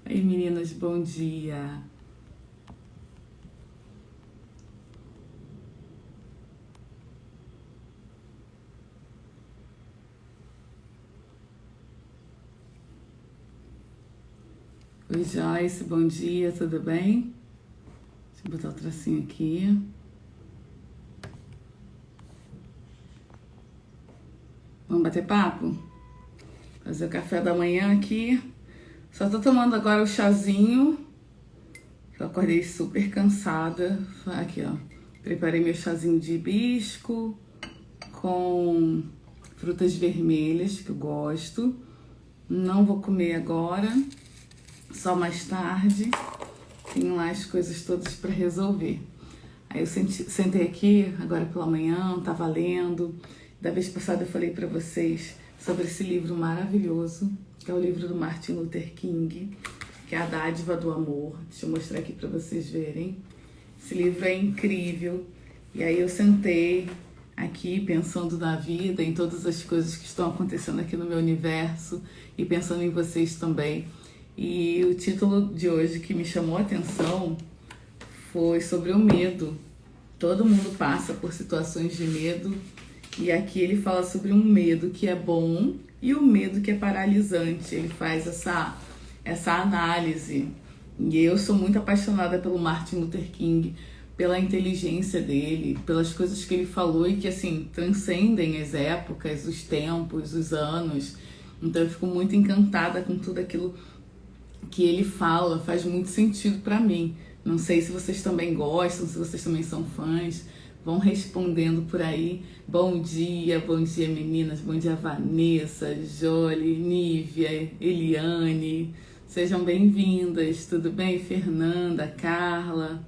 Aí, meninas, bom dia. Oi, Joyce, bom dia, tudo bem? Deixa eu botar o tracinho aqui. Vamos bater papo? Fazer o café da manhã aqui. Só tô tomando agora o chazinho. Eu acordei super cansada. Aqui, ó. Preparei meu chazinho de hibisco com frutas vermelhas, que eu gosto. Não vou comer agora, só mais tarde. Tenho lá as coisas todas para resolver. Aí eu sentei aqui agora pela manhã, tava lendo. Da vez passada eu falei para vocês sobre esse livro maravilhoso, que é o livro do Martin Luther King, que é A Dádiva do Amor. Deixa eu mostrar aqui para vocês verem. Esse livro é incrível. E aí eu sentei aqui pensando na vida, em todas as coisas que estão acontecendo aqui no meu universo e pensando em vocês também. E o título de hoje que me chamou a atenção foi sobre o medo. Todo mundo passa por situações de medo. E aqui ele fala sobre um medo que é bom e o medo que é paralisante. Ele faz essa análise. E eu sou muito apaixonada pelo Martin Luther King, pela inteligência dele, pelas coisas que ele falou e que, assim, transcendem as épocas, os tempos, os anos. Então eu fico muito encantada com tudo aquilo que ele fala, faz muito sentido pra mim. Não sei se vocês também gostam, se vocês também são fãs. Vão respondendo por aí. Bom dia meninas, bom dia Vanessa, Jolie, Nívia, Eliane. Sejam bem-vindas, tudo bem? Fernanda, Carla,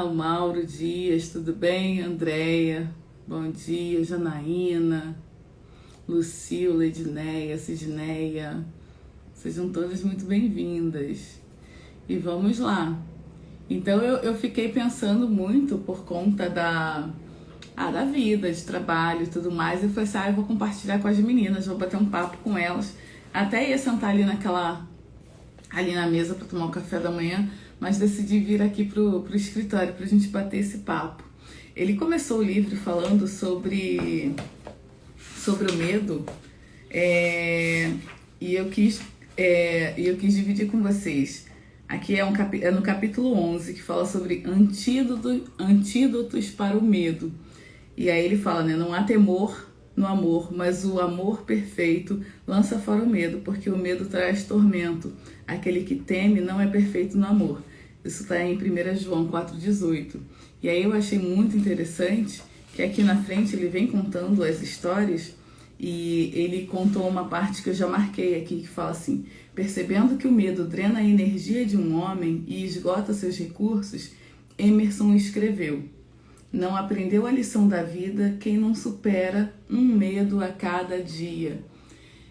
o Mauro Dias, tudo bem? Andréia, bom dia, Janaína, Lucila, Edneia, Sidneia. Sejam todas muito bem-vindas. E vamos lá. Então eu fiquei pensando muito por conta da vida, de trabalho e tudo mais. E falei assim, eu vou compartilhar com as meninas, vou bater um papo com elas. Até ia sentar ali na mesa para tomar o café da manhã, mas decidi vir aqui pro escritório pra gente bater esse papo. Ele começou o livro falando sobre o medo, e eu quis dividir com vocês. Aqui é no capítulo 11, que fala sobre antídotos para o medo. E aí ele fala, né? Não há temor no amor, mas o amor perfeito lança fora o medo, porque o medo traz tormento. Aquele que teme não é perfeito no amor. Isso está em 1 João 4,18. E aí eu achei muito interessante que aqui na frente ele vem contando as histórias. E ele contou uma parte que eu já marquei aqui, que fala assim: percebendo que o medo drena a energia de um homem e esgota seus recursos, Emerson escreveu: não aprendeu a lição da vida quem não supera um medo a cada dia.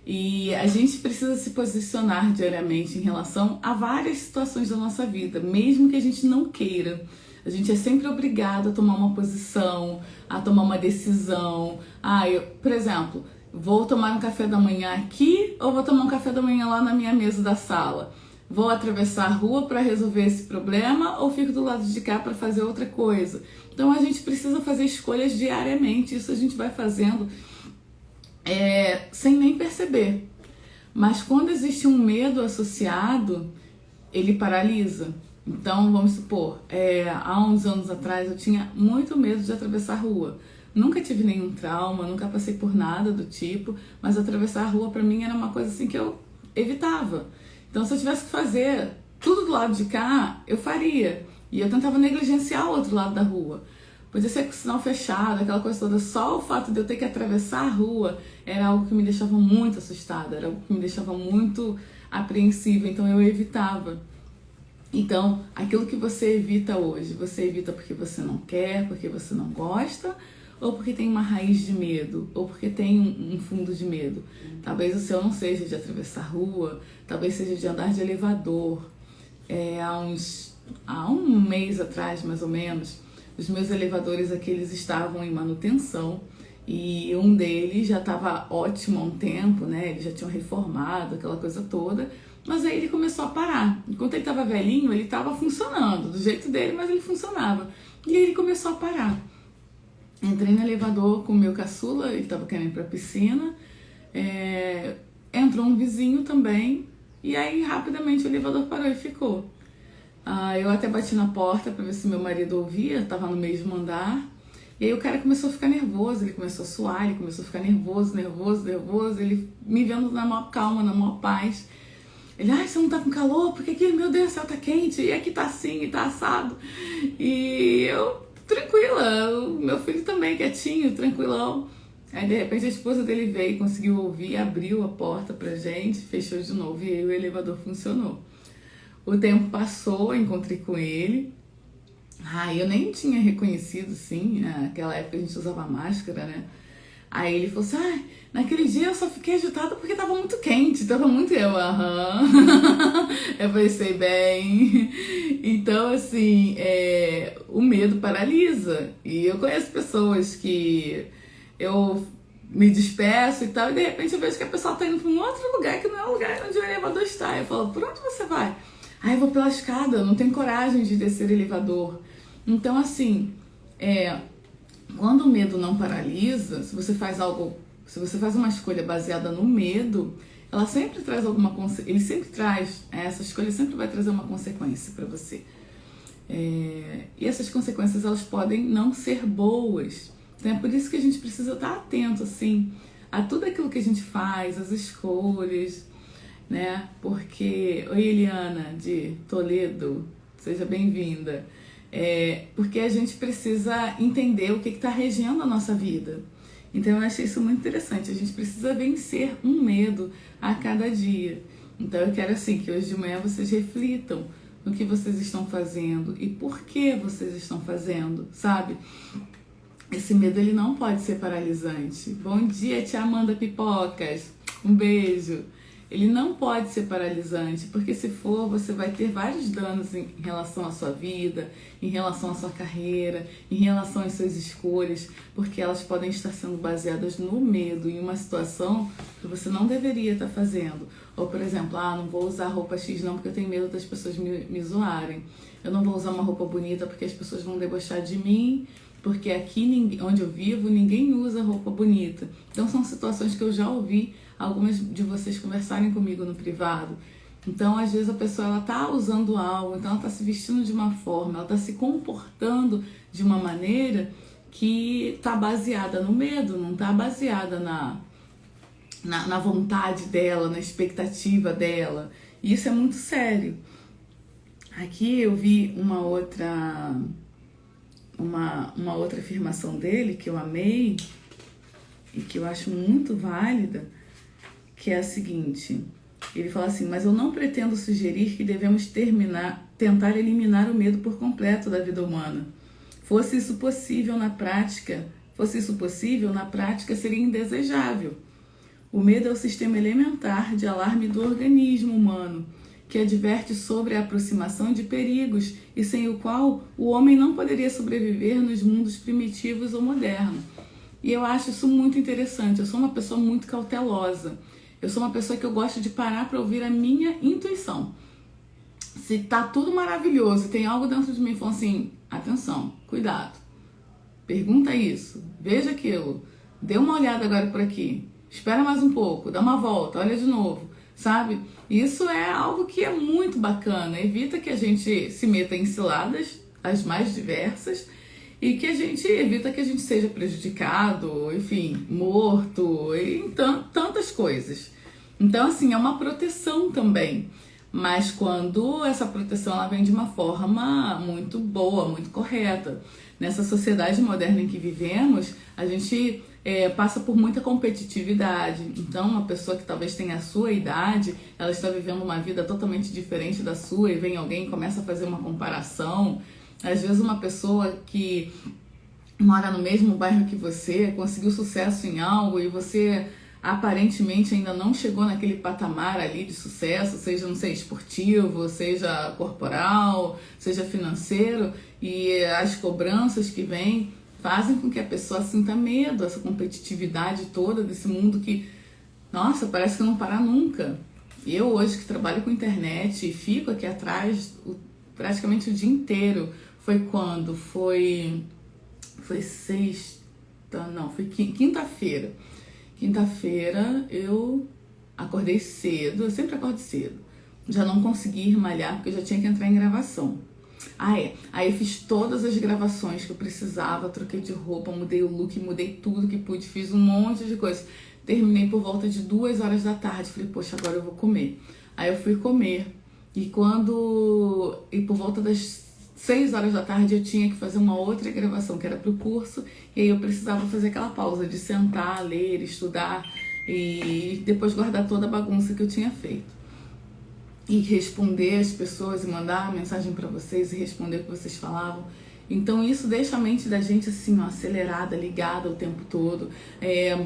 E a gente precisa se posicionar diariamente em relação a várias situações da nossa vida, mesmo que a gente não queira. A gente é sempre obrigado a tomar uma posição, a tomar uma decisão. Por exemplo, vou tomar um café da manhã aqui ou vou tomar um café da manhã lá na minha mesa da sala? Vou atravessar a rua para resolver esse problema ou fico do lado de cá para fazer outra coisa? Então a gente precisa fazer escolhas diariamente. Isso a gente vai fazendo sem nem perceber. Mas quando existe um medo associado, ele paralisa. Então, vamos supor, há uns anos atrás eu tinha muito medo de atravessar a rua. Nunca tive nenhum trauma, nunca passei por nada do tipo, mas atravessar a rua pra mim era uma coisa assim que eu evitava. Então, se eu tivesse que fazer tudo do lado de cá, eu faria. E eu tentava negligenciar o outro lado da rua. Podia ser com o sinal fechado, aquela coisa toda. Só o fato de eu ter que atravessar a rua era algo que me deixava muito assustada, era algo que me deixava muito apreensiva, então eu evitava. Então, aquilo que você evita hoje, você evita porque você não quer, porque você não gosta, ou porque tem uma raiz de medo, ou porque tem um fundo de medo. Talvez o seu não seja de atravessar a rua, talvez seja de andar de elevador. Há um mês atrás, mais ou menos, os meus elevadores aqui, eles estavam em manutenção, E um deles já estava ótimo há um tempo, né? Eles já tinham reformado, aquela coisa toda. Mas aí ele começou a parar. Enquanto ele estava velhinho, ele estava funcionando, do jeito dele, mas ele funcionava. E aí ele começou a parar. Entrei no elevador com o meu caçula, ele estava querendo ir para a piscina. Entrou um vizinho também. E aí, rapidamente, o elevador parou e ficou. Eu até bati na porta para ver se meu marido ouvia, estava no mesmo andar. E aí o cara começou a ficar nervoso, ele começou a suar, ele começou a ficar nervoso. Ele me vendo na maior calma, na maior paz. Ele, você não tá com calor? Porque aqui, meu Deus do céu, tá quente. E aqui tá assim, e tá assado. E eu, tranquila, o meu filho também, quietinho, tranquilão. Aí, de repente, a esposa dele veio, conseguiu ouvir, abriu a porta pra gente, fechou de novo e aí o elevador funcionou. O tempo passou, eu encontrei com ele. Eu nem tinha reconhecido, sim, naquela época a gente usava máscara, né? Aí ele falou assim, naquele dia eu só fiquei agitada porque tava muito quente, tava muito eu pensei bem. Então, assim, o medo paralisa. E eu conheço pessoas que eu me despeço e tal, e de repente eu vejo que a pessoa tá indo pra um outro lugar que não é o lugar onde o elevador está. Eu falo, por onde você vai? Eu vou pela escada, eu não tenho coragem de descer o elevador. Então, assim, quando o medo não paralisa, se você faz uma escolha baseada no medo, ela sempre traz essa escolha sempre vai trazer uma consequência para você. E essas consequências, elas podem não ser boas. Então é por isso que a gente precisa estar atento, assim, a tudo aquilo que a gente faz, as escolhas, né? Porque, oi Eliana, de Toledo, seja bem-vinda. Porque a gente precisa entender o que está regendo a nossa vida. Então eu achei isso muito interessante. A gente precisa vencer um medo a cada dia. Então eu quero assim que hoje de manhã vocês reflitam no que vocês estão fazendo e por que vocês estão fazendo, sabe? Esse medo, ele não pode ser paralisante. Bom dia, tia Amanda Pipocas. Um beijo. Ele não pode ser paralisante, porque se for, você vai ter vários danos em relação à sua vida, em relação à sua carreira, em relação às suas escolhas, porque elas podem estar sendo baseadas no medo, em uma situação que você não deveria estar fazendo. Ou, por exemplo, não vou usar roupa X não, porque eu tenho medo das pessoas me zoarem. Eu não vou usar uma roupa bonita porque as pessoas vão debochar de mim, porque aqui onde eu vivo ninguém usa roupa bonita. Então são situações que eu já ouvi algumas de vocês conversarem comigo no privado. Então às vezes a pessoa, ela tá usando algo, então ela tá se vestindo de uma forma, ela tá se comportando de uma maneira que tá baseada no medo, não tá baseada na vontade dela, na expectativa dela. E isso é muito sério. Aqui eu vi uma outra afirmação dele que eu amei e que eu acho muito válida, que é a seguinte: ele fala assim, mas eu não pretendo sugerir que devemos tentar eliminar o medo por completo da vida humana. Fosse isso possível na prática, seria indesejável. O medo é o sistema elementar de alarme do organismo humano, que adverte sobre a aproximação de perigos e sem o qual o homem não poderia sobreviver nos mundos primitivos ou modernos. E eu acho isso muito interessante. Eu sou uma pessoa muito cautelosa. Eu sou uma pessoa que eu gosto de parar para ouvir a minha intuição. Se tá tudo maravilhoso e tem algo dentro de mim falando assim, atenção, cuidado, pergunta isso, veja aquilo, dê uma olhada agora por aqui, espera mais um pouco, dá uma volta, olha de novo, sabe? Isso é algo que é muito bacana, evita que a gente se meta em ciladas, as mais diversas, e que a gente evita que a gente seja prejudicado, enfim, morto, e tantas coisas. Então, assim, é uma proteção também, mas quando essa proteção ela vem de uma forma muito boa, muito correta. Nessa sociedade moderna em que vivemos, a gente passa por muita competitividade. Então, uma pessoa que talvez tenha a sua idade, ela está vivendo uma vida totalmente diferente da sua e vem alguém e começa a fazer uma comparação. Às vezes uma pessoa que mora no mesmo bairro que você, conseguiu sucesso em algo e você aparentemente ainda não chegou naquele patamar ali de sucesso, seja, não sei, esportivo, seja corporal, seja financeiro, e as cobranças que vêm fazem com que a pessoa sinta medo, essa competitividade toda desse mundo que, nossa, parece que não para nunca. Eu hoje que trabalho com internet e fico aqui atrás praticamente o dia inteiro, foi quando? Foi sexta, não, foi quinta-feira. Quinta-feira eu acordei cedo, eu sempre acordo cedo. Já não consegui ir malhar porque eu já tinha que entrar em gravação. Aí eu fiz todas as gravações que eu precisava, troquei de roupa, mudei o look, mudei tudo que pude, fiz um monte de coisa. Terminei por volta de 2 horas da tarde, falei, poxa, agora eu vou comer. Aí eu fui comer, e por volta das 6 horas da tarde eu tinha que fazer uma outra gravação, que era pro curso, e aí eu precisava fazer aquela pausa de sentar, ler, estudar, e depois guardar toda a bagunça que eu tinha feito. E responder as pessoas e mandar mensagem para vocês e responder o que vocês falavam. Então isso deixa a mente da gente assim, ó, acelerada, ligada o tempo todo,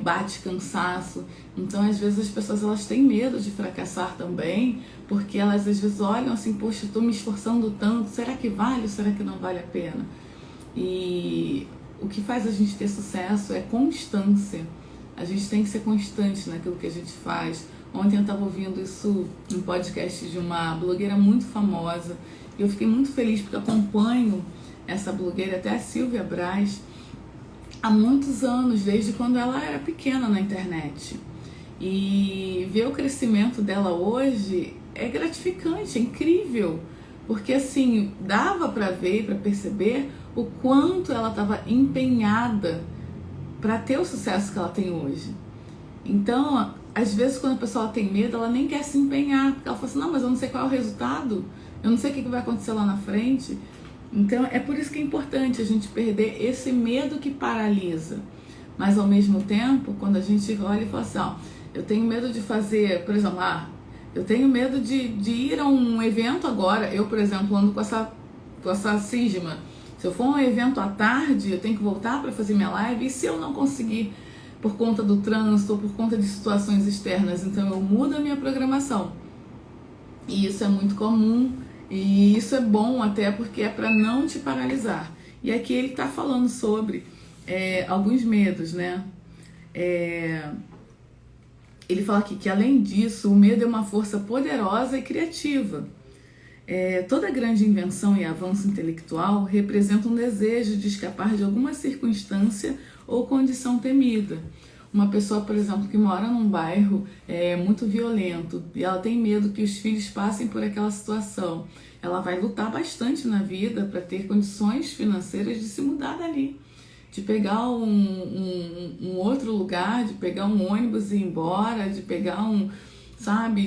bate cansaço. Então às vezes as pessoas elas têm medo de fracassar também, porque elas às vezes olham assim, poxa, estou me esforçando tanto, será que vale ou será que não vale a pena? E o que faz a gente ter sucesso é constância. A gente tem que ser constante naquilo que a gente faz. Ontem eu estava ouvindo isso num podcast de uma blogueira muito famosa e eu fiquei muito feliz porque acompanho essa blogueira, até a Silvia Braz, há muitos anos, desde quando ela era pequena na internet. E ver o crescimento dela hoje é gratificante, é incrível, porque assim, dava para ver, para perceber o quanto ela estava empenhada para ter o sucesso que ela tem hoje. Então, às vezes quando a pessoa tem medo, ela nem quer se empenhar, porque ela fala assim, não, mas eu não sei qual é o resultado, eu não sei o que vai acontecer lá na frente. Então é por isso que é importante a gente perder esse medo que paralisa. Mas ao mesmo tempo, quando a gente olha e fala assim, ó, eu tenho medo de fazer, por exemplo, eu tenho medo de ir a um evento agora, eu, por exemplo, ando com essa cisma. Se eu for a um evento à tarde, eu tenho que voltar para fazer minha live, e se eu não conseguir por conta do trânsito ou por conta de situações externas, então eu mudo a minha programação. E isso é muito comum, e isso é bom até porque é para não te paralisar. E aqui ele está falando sobre alguns medos, né? Ele fala aqui que além disso, o medo é uma força poderosa e criativa. Toda grande invenção e avanço intelectual representa um desejo de escapar de alguma circunstância ou condição temida. Uma pessoa, por exemplo, que mora num bairro muito violento e ela tem medo que os filhos passem por aquela situação, ela vai lutar bastante na vida para ter condições financeiras de se mudar dali, de pegar um outro lugar, de pegar um ônibus e ir embora, de pegar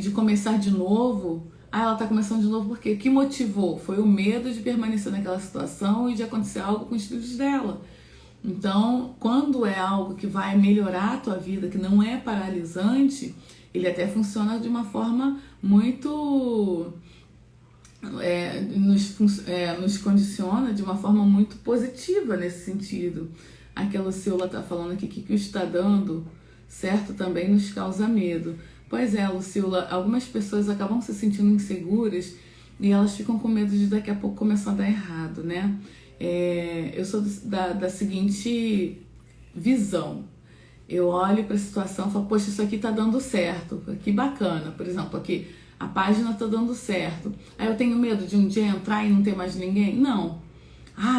de começar de novo. Ela tá começando de novo porque o que motivou? Foi o medo de permanecer naquela situação e de acontecer algo com os filhos dela. Então, quando é algo que vai melhorar a tua vida, que não é paralisante, ele até funciona de uma forma muito... nos condiciona de uma forma muito positiva nesse sentido. Aqui a Lucila tá falando aqui que o que está dando certo também nos causa medo. Pois é, Lucila, algumas pessoas acabam se sentindo inseguras e elas ficam com medo de daqui a pouco começar a dar errado, né? Eu sou da seguinte visão. Eu olho para a situação e falo, poxa, isso aqui tá dando certo, que bacana. Por exemplo, aqui, a página tá dando certo. Aí eu tenho medo de um dia entrar e não ter mais ninguém? Não.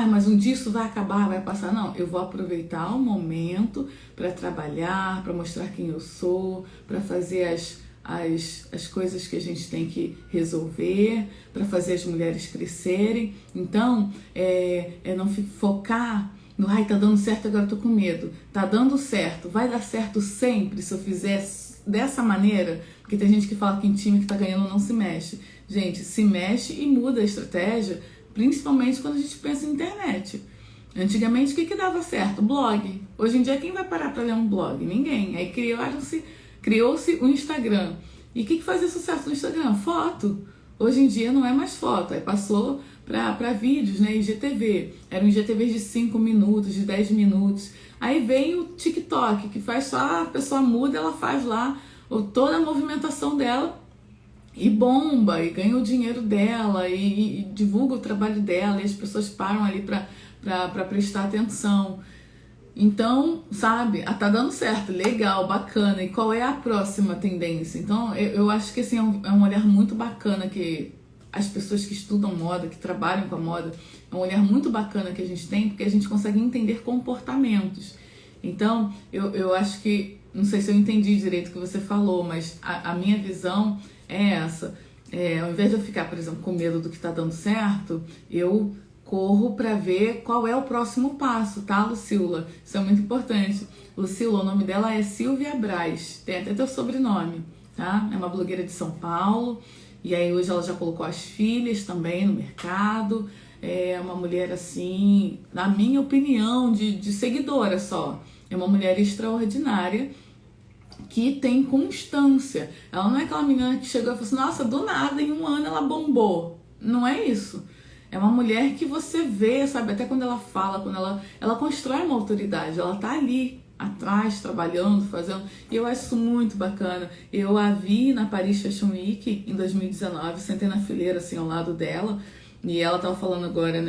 Mas um dia isso vai acabar, vai passar. Não, eu vou aproveitar o momento para trabalhar, para mostrar quem eu sou, para fazer as coisas que a gente tem que resolver, para fazer as mulheres crescerem. Então, não focar no, tá dando certo, agora eu tô com medo. Tá dando certo, vai dar certo sempre se eu fizer dessa maneira? Porque tem gente que fala que em time que tá ganhando não se mexe. Gente, se mexe e muda a estratégia, principalmente quando a gente pensa em internet. Antigamente, o que dava certo? Blog. Hoje em dia, quem vai parar para ler um blog? Ninguém. Aí criou-se o Instagram. E o que fazia sucesso no Instagram? Foto. Hoje em dia não é mais foto. Aí passou para vídeos, né? IGTV. Eram IGTVs de 5 minutos, de 10 minutos. Aí veio o TikTok, que faz só a pessoa muda, ela faz lá toda a movimentação dela e bomba, e ganha o dinheiro dela, e divulga o trabalho dela, e as pessoas param ali para prestar atenção. Então, sabe, tá dando certo, legal, bacana. E qual é a próxima tendência? Então, eu acho que assim, é um olhar muito bacana que as pessoas que estudam moda, que trabalham com a moda, é um olhar muito bacana que a gente tem, porque a gente consegue entender comportamentos. Então, eu acho que, não sei se eu entendi direito o que você falou, mas a minha visão é essa. Ao invés de eu ficar, por exemplo, com medo do que tá dando certo, eu corro para ver qual é o próximo passo, tá, Lucila? Isso é muito importante. Lucila, o nome dela é Silvia Braz, tem até teu sobrenome, tá? É uma blogueira de São Paulo, e aí hoje ela já colocou as filhas também no mercado. É uma mulher assim, na minha opinião, de seguidora só. É uma mulher extraordinária que tem constância. Ela não é aquela menina que chegou e falou assim, nossa, do nada, em um ano ela bombou. Não é isso. É uma mulher que você vê, sabe, até quando ela fala, quando ela constrói uma autoridade, ela tá ali atrás, trabalhando, fazendo, e eu acho isso muito bacana. Eu a vi na Paris Fashion Week em 2019, sentei na fileira assim ao lado dela, e ela tava falando agora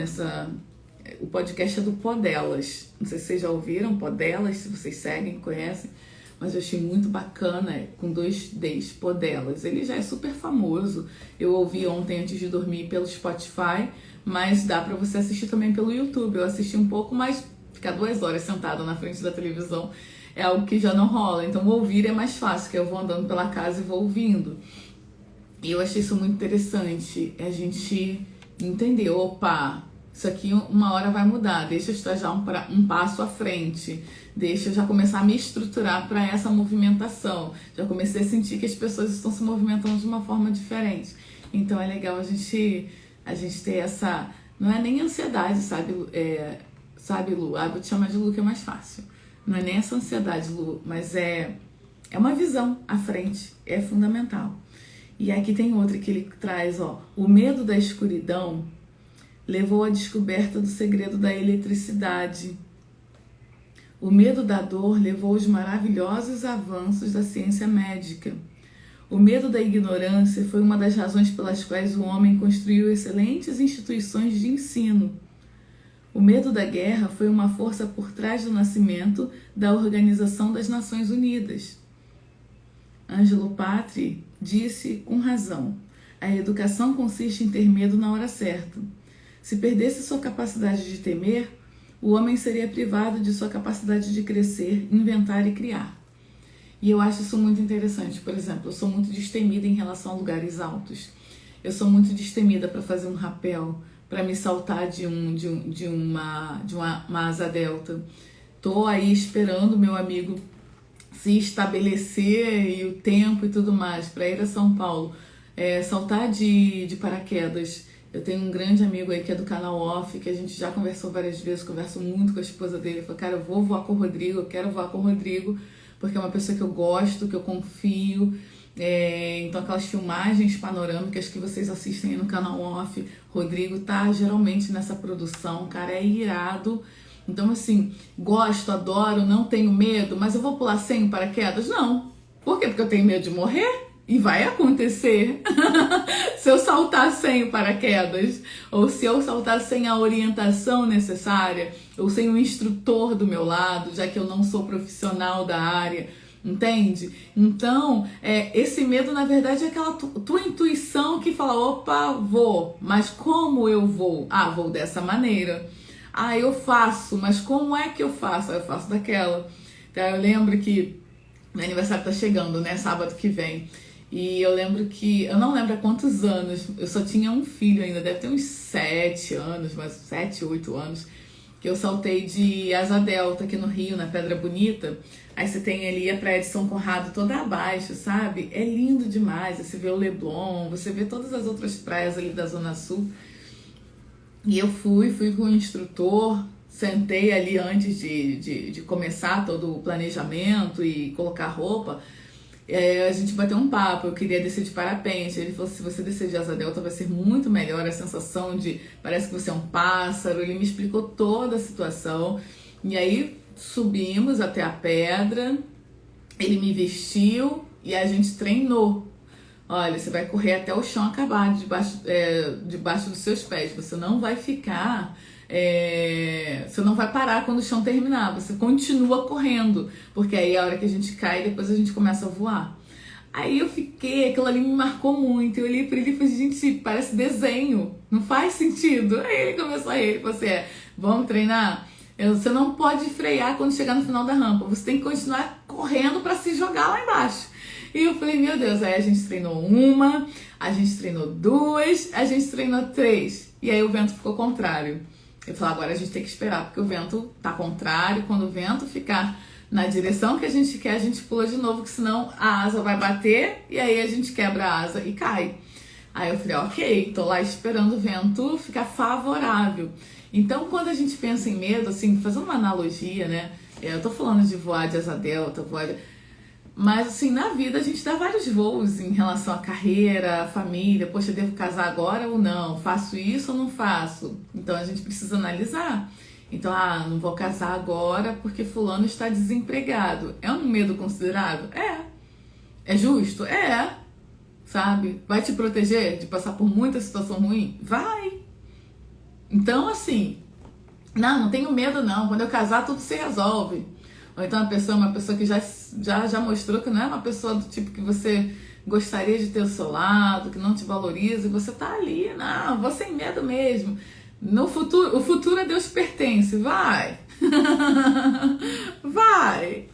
o podcast é do Podelas, não sei se vocês já ouviram, Podelas, se vocês seguem, conhecem, mas eu achei muito bacana, com 2 Ds, Podelas. Ele já é super famoso, eu ouvi ontem antes de dormir pelo Spotify, mas dá pra você assistir também pelo YouTube. Eu assisti um pouco, mas ficar 2 horas sentada na frente da televisão é algo que já não rola, então ouvir é mais fácil, que eu vou andando pela casa e vou ouvindo. E eu achei isso muito interessante, a gente entender, opa, isso aqui uma hora vai mudar, deixa eu estar já um passo à frente, deixa eu já começar a me estruturar para essa movimentação. Já comecei a sentir que as pessoas estão se movimentando de uma forma diferente. Então é legal a gente ter essa, não é nem ansiedade, sabe, Lu? Ah, vou te chamar de Lu que é mais fácil. Não é nem essa ansiedade, Lu, mas é uma visão à frente, é fundamental. E aqui tem outra que ele traz, ó, o medo da escuridão levou à descoberta do segredo da eletricidade. O medo da dor levou aos maravilhosos avanços da ciência médica. O medo da ignorância foi uma das razões pelas quais o homem construiu excelentes instituições de ensino. O medo da guerra foi uma força por trás do nascimento da Organização das Nações Unidas. Angelo Patri disse com razão: a educação consiste em ter medo na hora certa. Se perdesse sua capacidade de temer, o homem seria privado de sua capacidade de crescer, inventar e criar. E eu acho isso muito interessante. Por exemplo, eu sou muito destemida em relação a lugares altos. Eu sou muito destemida para fazer um rapel, para me saltar de uma asa delta. Tô aí esperando meu amigo se estabelecer e o tempo e tudo mais para ir a São Paulo, saltar de paraquedas. Eu tenho um grande amigo aí que é do canal Off, que a gente já conversou várias vezes, converso muito com a esposa dele. Ele falou, cara, eu vou voar com o Rodrigo, eu quero voar com o Rodrigo, porque é uma pessoa que eu gosto, que eu confio. Então aquelas filmagens panorâmicas que vocês assistem aí no canal Off, Rodrigo tá geralmente nessa produção, cara, é irado. Então assim, gosto, adoro, não tenho medo, mas eu vou pular sem paraquedas? Não. Por quê? Porque eu tenho medo de morrer? E vai acontecer. Se eu saltar sem o paraquedas, ou se eu saltar sem a orientação necessária, ou sem um instrutor do meu lado, já que eu não sou profissional da área, entende? Então, esse medo, na verdade, é aquela tua intuição que fala, opa, vou, mas como eu vou? Ah, vou dessa maneira. Ah, eu faço, mas como é que eu faço? Ah, eu faço daquela. Então, eu lembro que meu aniversário tá chegando, né? Sábado que vem. E eu lembro que, eu não lembro há quantos anos, eu só tinha um filho ainda, deve ter uns 7 anos, mas 7, 8 anos, que eu saltei de asa delta aqui no Rio, na Pedra Bonita. Aí você tem ali a praia de São Conrado toda abaixo, sabe? É lindo demais, você vê o Leblon, você vê todas as outras praias ali da Zona Sul. E eu fui com o instrutor, sentei ali antes de começar todo o planejamento e colocar roupa. A gente bateu um papo, eu queria descer de parapente. Ele falou, se você descer de asa delta vai ser muito melhor, a sensação de, parece que você é um pássaro. Ele me explicou toda a situação. E aí subimos até a pedra, ele me vestiu e a gente treinou. Olha, você vai correr até o chão acabar debaixo dos seus pés. Você não vai ficar você não vai parar quando o chão terminar, você continua correndo, porque aí é a hora que a gente cai e depois a gente começa a voar. Aí eu fiquei, aquilo ali me marcou muito. Eu olhei pra ele e falei, gente, parece desenho, não faz sentido. Aí ele começou a rir, ele falou assim, vamos treinar? Você não pode frear quando chegar no final da rampa, você tem que continuar correndo pra se jogar lá embaixo. E eu falei, meu Deus, aí a gente treinou uma, a gente treinou duas, a gente treinou três. E aí o vento ficou contrário. Eu falei, agora a gente tem que esperar, porque o vento tá contrário. Quando o vento ficar na direção que a gente quer, a gente pula de novo, que senão a asa vai bater e aí a gente quebra a asa e cai. Aí eu falei, ok, tô lá esperando o vento ficar favorável. Então, quando a gente pensa em medo, assim, fazendo uma analogia, né? Eu tô falando de voar de asa delta, mas assim, na vida a gente dá vários voos em relação à carreira, à família. Poxa, devo casar agora ou não? Faço isso ou não faço? Então a gente precisa analisar. Então, não vou casar agora porque fulano está desempregado. É um medo considerável? É. É justo? É. Sabe? Vai te proteger de passar por muita situação ruim? Vai. Então, assim, não tenho medo não. Quando eu casar, tudo se resolve. Ou então uma pessoa que já mostrou que não é uma pessoa do tipo que você gostaria de ter ao seu lado, que não te valoriza, e você tá ali, não, vou sem medo mesmo. No futuro, o futuro a Deus pertence, vai. Vai.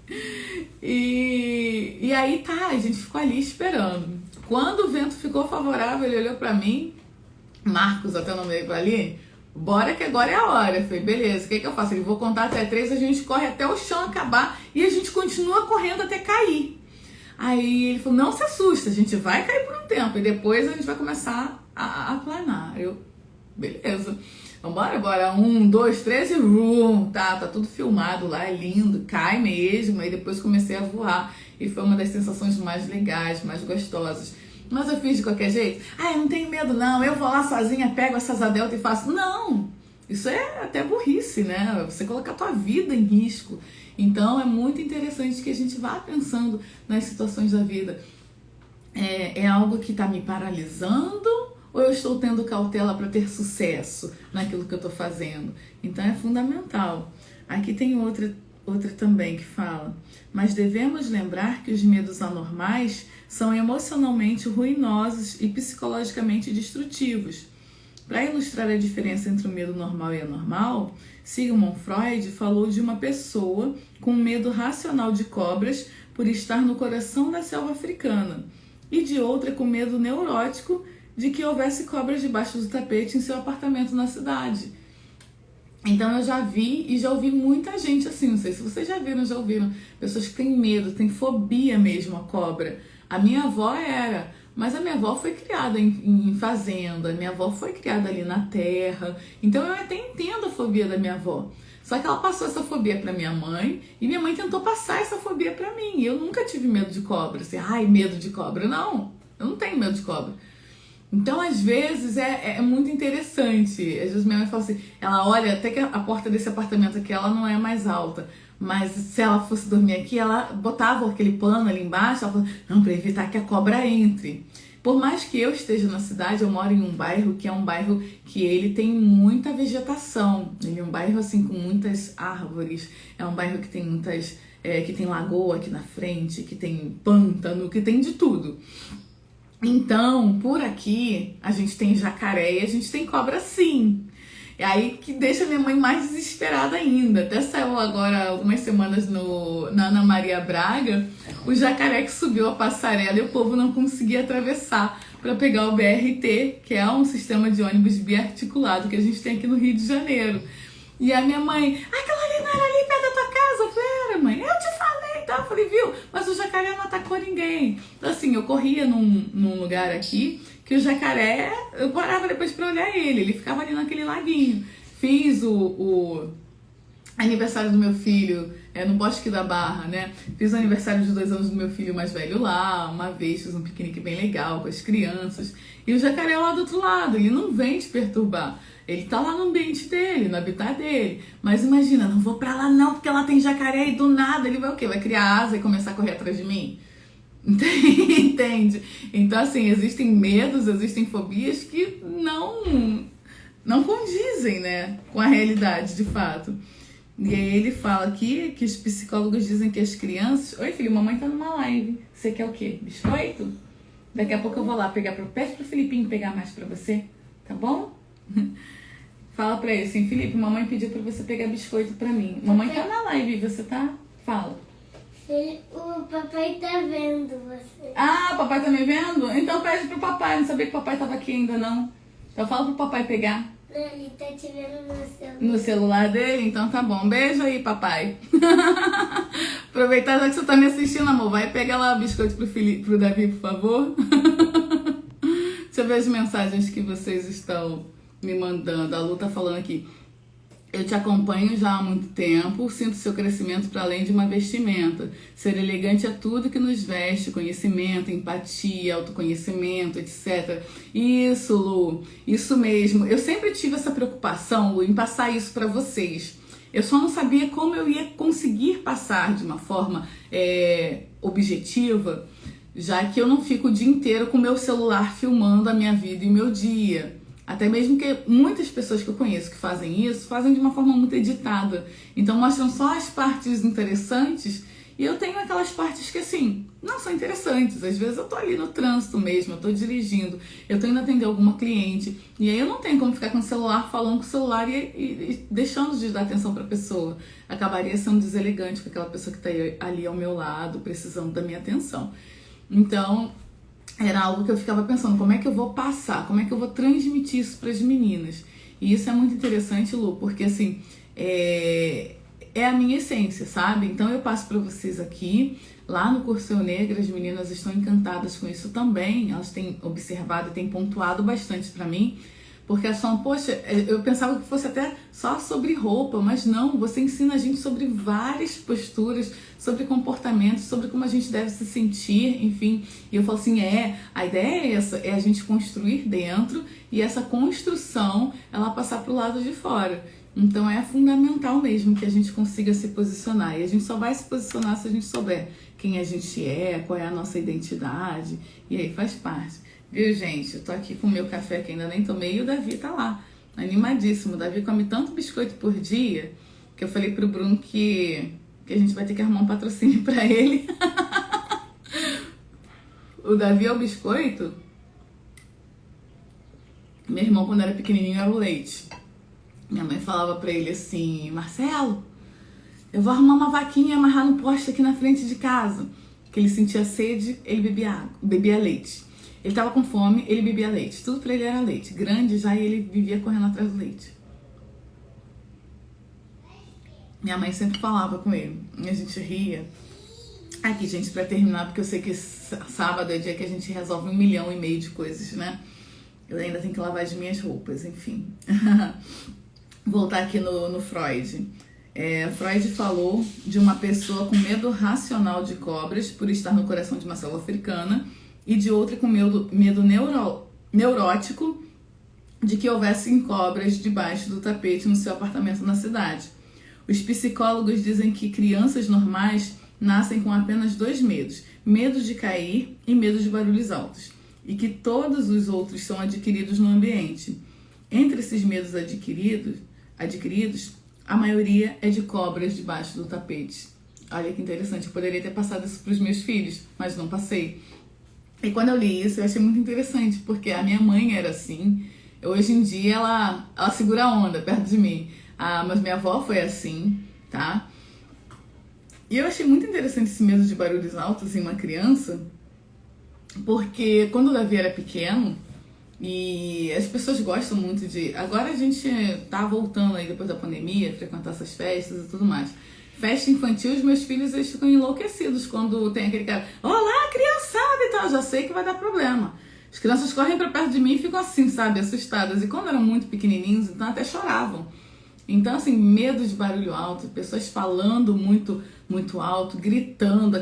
E aí tá, a gente ficou ali esperando. Quando o vento ficou favorável, ele olhou pra mim, Marcos, até o nome dele ali, bora que agora é a hora. Eu falei, beleza, o que eu faço? Ele, vou contar até 3, a gente corre até o chão acabar e a gente continua correndo até cair. Aí ele falou, não se assusta, a gente vai cair por um tempo e depois a gente vai começar a planar. Eu, beleza. Vambora, bora. 1, 2, 3 e tá tudo filmado lá, é lindo, cai mesmo. Aí depois comecei a voar e foi uma das sensações mais legais, mais gostosas. Mas eu fiz de qualquer jeito. Eu não tenho medo não, eu vou lá sozinha, pego essa asa delta e faço. Não, isso é até burrice, né? Você colocar a tua vida em risco. Então é muito interessante que a gente vá pensando nas situações da vida. É algo que está me paralisando ou eu estou tendo cautela para ter sucesso naquilo que eu estou fazendo? Então é fundamental. Aqui tem outra também que fala, mas devemos lembrar que os medos anormais são emocionalmente ruinosos e psicologicamente destrutivos. Para ilustrar a diferença entre o medo normal e anormal, Sigmund Freud falou de uma pessoa com medo racional de cobras por estar no coração da selva africana e de outra com medo neurótico de que houvesse cobras debaixo do tapete em seu apartamento na cidade. Então eu já vi e já ouvi muita gente assim, não sei se vocês já ouviram, pessoas que têm medo, têm fobia mesmo a cobra. A minha avó era, mas a minha avó foi criada em fazenda, a minha avó foi criada ali na terra, então eu até entendo a fobia da minha avó. Só que ela passou essa fobia para minha mãe e minha mãe tentou passar essa fobia para mim. Eu nunca tive medo de cobra, assim, medo de cobra. Não, eu não tenho medo de cobra. Então, às vezes, é muito interessante. Às vezes minha mãe fala assim, ela olha até que a porta desse apartamento aqui, ela não é mais alta. Mas se ela fosse dormir aqui, ela botava aquele pano ali embaixo, ela falava, não, para evitar que a cobra entre. Por mais que eu esteja na cidade, eu moro em um bairro que é um bairro que ele tem muita vegetação. Ele é um bairro assim com muitas árvores, é um bairro que tem muitas, que tem lagoa aqui na frente, que tem pântano, que tem de tudo. Então, por aqui, a gente tem jacaré e a gente tem cobra sim. E aí que deixa minha mãe mais desesperada ainda. Até saiu agora, algumas semanas na Ana Maria Braga, o jacaré que subiu a passarela e o povo não conseguia atravessar para pegar o BRT, que é um sistema de ônibus biarticulado que a gente tem aqui no Rio de Janeiro. E a minha mãe, aquela ali não era ali perto da tua casa? Eu falei, era mãe, eu te falei, tá? Eu falei, viu? Mas o jacaré não atacou ninguém. Então assim, eu corria num lugar aqui, que o jacaré, eu parava depois pra olhar ele ficava ali naquele laguinho. Fiz o aniversário do meu filho no Bosque da Barra, né? Fiz o aniversário de 2 anos do meu filho mais velho lá, uma vez fiz um piquenique bem legal com as crianças. E o jacaré é lá do outro lado, ele não vem te perturbar. Ele tá lá no ambiente dele, no habitat dele. Mas imagina, não vou pra lá não, porque lá tem jacaré e do nada ele vai o quê? Vai criar asa e começar a correr atrás de mim? Entende? Então assim, existem medos, existem fobias que não condizem, né, com a realidade, de fato. E aí ele fala aqui que os psicólogos dizem que as crianças... Oi, filho, mamãe tá numa live. Você quer o quê? Biscoito? Daqui a pouco eu vou lá pegar pede pro Filipinho pegar mais pra você, tá bom? Fala pra ele assim, Felipe, mamãe pediu pra você pegar biscoito pra mim. Mamãe tá na live, você tá? Fala. O papai tá vendo você. Ah, papai tá me vendo? Então pede pro papai, não sabia que o papai tava aqui ainda não. Então fala pro papai pegar. Ele tá te vendo no celular. No celular dele? Então tá bom. Beijo aí, papai. Aproveitar já que você tá me assistindo, amor. Vai pegar lá o biscoito pro Davi, por favor. Deixa eu ver as mensagens que vocês estão me mandando. A Lu tá falando aqui. Eu te acompanho já há muito tempo, sinto seu crescimento para além de uma vestimenta. Ser elegante é tudo que nos veste, conhecimento, empatia, autoconhecimento, etc. Isso, Lu, isso mesmo. Eu sempre tive essa preocupação, Lu, em passar isso para vocês. Eu só não sabia como eu ia conseguir passar de uma forma objetiva, já que eu não fico o dia inteiro com o meu celular filmando a minha vida e o meu dia. Até mesmo que muitas pessoas que eu conheço que fazem isso, fazem de uma forma muito editada. Então mostram só as partes interessantes e eu tenho aquelas partes que, assim, não são interessantes. Às vezes eu tô ali no trânsito mesmo, eu tô dirigindo, eu tô indo atender alguma cliente e aí eu não tenho como ficar com o celular falando com o celular e deixando de dar atenção pra pessoa. Acabaria sendo deselegante com aquela pessoa que tá ali ao meu lado, precisando da minha atenção. Então... era algo que eu ficava pensando, como é que eu vou passar, como é que eu vou transmitir isso para as meninas. E isso é muito interessante, Lu, porque assim, é a minha essência, sabe? Então eu passo para vocês aqui, lá no Curso Eu Negra, as meninas estão encantadas com isso também, elas têm observado e têm pontuado bastante para mim, porque elas falam, poxa, eu pensava que fosse até só sobre roupa, mas não, você ensina a gente sobre várias posturas, sobre comportamentos, sobre como a gente deve se sentir, enfim. E eu falo assim, a ideia é essa, é a gente construir dentro e essa construção, ela passar pro lado de fora. Então é fundamental mesmo que a gente consiga se posicionar. E a gente só vai se posicionar se a gente souber quem a gente é, qual é a nossa identidade, e aí faz parte. Viu, gente? Eu tô aqui com o meu café que ainda nem tomei e o Davi tá lá, animadíssimo. O Davi come tanto biscoito por dia que eu falei pro Bruno que a gente vai ter que arrumar um patrocínio pra ele. O Davi é o biscoito. Meu irmão, quando era pequenininho, era o leite. Minha mãe falava pra ele assim, Marcelo, eu vou arrumar uma vaquinha e amarrar no poste aqui na frente de casa. Que ele sentia sede, ele bebia água, bebia leite. Ele tava com fome, ele bebia leite. Tudo pra ele era leite. Grande já, e ele vivia correndo atrás do leite. Minha mãe sempre falava com ele. E a gente ria. Aqui, gente, pra terminar, porque eu sei que sábado é dia que a gente resolve 1,5 milhão de coisas, né? Eu ainda tenho que lavar as minhas roupas, enfim. Voltar aqui no Freud. Freud falou de uma pessoa com medo racional de cobras por estar no coração de uma selva africana e de outra com medo neurótico de que houvessem cobras debaixo do tapete no seu apartamento na cidade. Os psicólogos dizem que crianças normais nascem com apenas 2 medos, medo de cair e medo de barulhos altos, e que todos os outros são adquiridos no ambiente. Entre esses medos adquiridos, a maioria é de cobras debaixo do tapete. Olha que interessante, eu poderia ter passado isso para os meus filhos, mas não passei. E quando eu li isso, eu achei muito interessante, porque a minha mãe era assim. Hoje em dia, ela segura a onda perto de mim. Mas minha avó foi assim, tá? E eu achei muito interessante esse medo de barulhos altos em uma criança, porque quando o Davi era pequeno, e as pessoas gostam muito de... Agora a gente tá voltando aí depois da pandemia, frequentar essas festas e tudo mais. Festa infantil, os meus filhos, eles ficam enlouquecidos quando tem aquele cara, olá, criançada e tal, já sei que vai dar problema. As crianças correm pra perto de mim e ficam assim, sabe, assustadas. E quando eram muito pequenininhos, então até choravam. Então, assim, medo de barulho alto, pessoas falando muito, muito alto, gritando,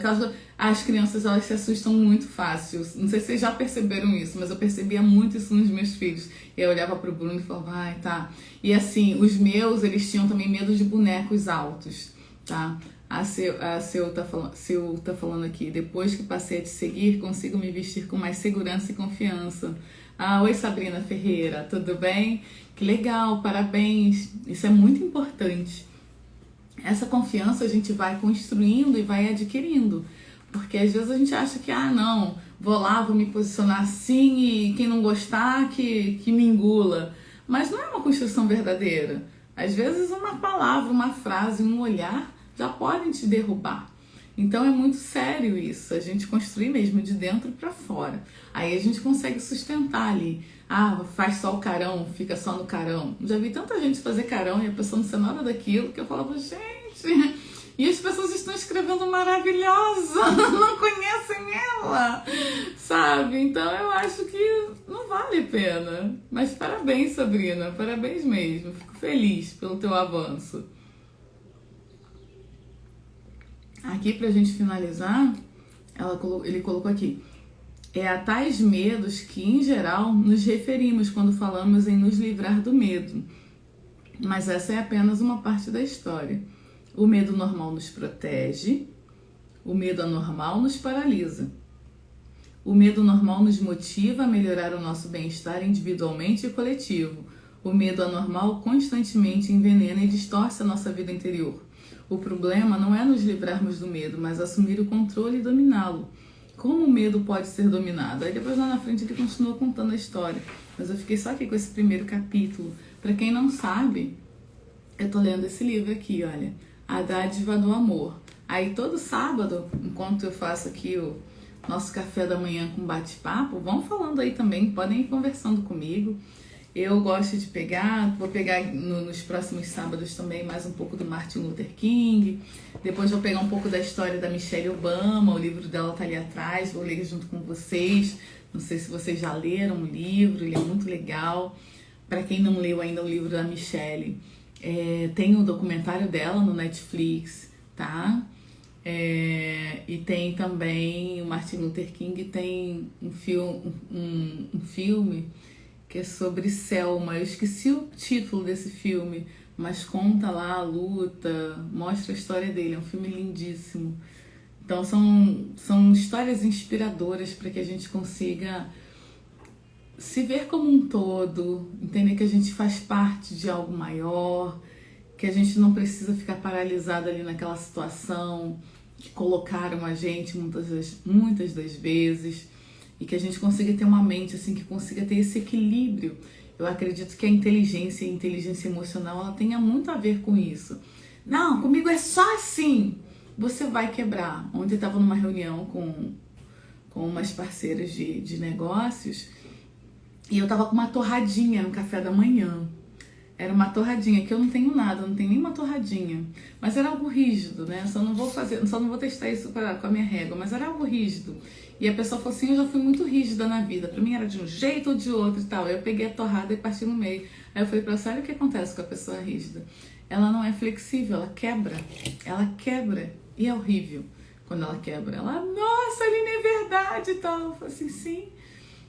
as crianças, elas se assustam muito fácil. Não sei se vocês já perceberam isso, mas eu percebia muito isso nos meus filhos. E eu olhava pro Bruno e falava, ai, tá. E assim, os meus, eles tinham também medo de bonecos altos, tá? A Seu tá falando aqui, depois que passei a te seguir, consigo me vestir com mais segurança e confiança. Oi, Sabrina Ferreira, tudo bem? Que legal, parabéns. Isso é muito importante. Essa confiança a gente vai construindo e vai adquirindo. Porque às vezes a gente acha que, não, vou lá, vou me posicionar assim e quem não gostar que me engula. Mas não é uma construção verdadeira. Às vezes uma palavra, uma frase, um olhar já podem te derrubar. Então é muito sério isso, a gente construir mesmo de dentro para fora. Aí a gente consegue sustentar ali. Faz só o carão, fica só no carão. Já vi tanta gente fazer carão e a pessoa não ser nada daquilo que eu falava, gente... E as pessoas estão escrevendo maravilhosa, não conhecem ela, sabe? Então eu acho que não vale a pena. Mas parabéns, Sabrina, parabéns mesmo. Fico feliz pelo teu avanço. Aqui pra gente finalizar, ele colocou aqui. É a tais medos que, em geral, nos referimos quando falamos em nos livrar do medo. Mas essa é apenas uma parte da história. O medo normal nos protege, o medo anormal nos paralisa. O medo normal nos motiva a melhorar o nosso bem-estar individualmente e coletivo. O medo anormal constantemente envenena e distorce a nossa vida interior. O problema não é nos livrarmos do medo, mas assumir o controle e dominá-lo. Como o medo pode ser dominado? Aí depois lá na frente ele continua contando a história. Mas eu fiquei só aqui com esse primeiro capítulo. Para quem não sabe, eu tô lendo esse livro aqui, olha. A Dádiva do Amor. Aí todo sábado, enquanto eu faço aqui o nosso café da manhã com bate-papo, vão falando aí também, podem ir conversando comigo. Eu gosto de vou pegar nos próximos sábados também mais um pouco do Martin Luther King. Depois vou pegar um pouco da história da Michelle Obama, o livro dela tá ali atrás, vou ler junto com vocês. Não sei se vocês já leram o livro, ele é muito legal. Para quem não leu ainda o livro da Michelle, tem um documentário dela no Netflix, tá? E tem também o Martin Luther King, tem um filme que é sobre Selma. Eu esqueci o título desse filme, mas conta lá a luta, mostra a história dele, é um filme lindíssimo. Então são histórias inspiradoras para que a gente consiga se ver como um todo, entender que a gente faz parte de algo maior, que a gente não precisa ficar paralisado ali naquela situação que colocaram a gente muitas das vezes, e que a gente consiga ter uma mente assim, que consiga ter esse equilíbrio. Eu acredito que a inteligência emocional, ela tenha muito a ver com isso. Não, comigo é só assim. Você vai quebrar. Ontem eu estava numa reunião com umas parceiras de negócios, e eu tava com uma torradinha no café da manhã. Era uma torradinha, que eu não tenho nada, não tenho nenhuma torradinha. Mas era algo rígido, né? Só não vou testar isso com a minha régua, mas era algo rígido. E a pessoa falou assim, eu já fui muito rígida na vida. Pra mim era de um jeito ou de outro e tal. Aí eu peguei a torrada e parti no meio. Aí eu falei pra ela, sabe o que acontece com a pessoa rígida? Ela não é flexível, ela quebra. Ela quebra. E é horrível quando ela quebra. Ela, nossa, Aline, é verdade e tal. Eu falei assim, sim.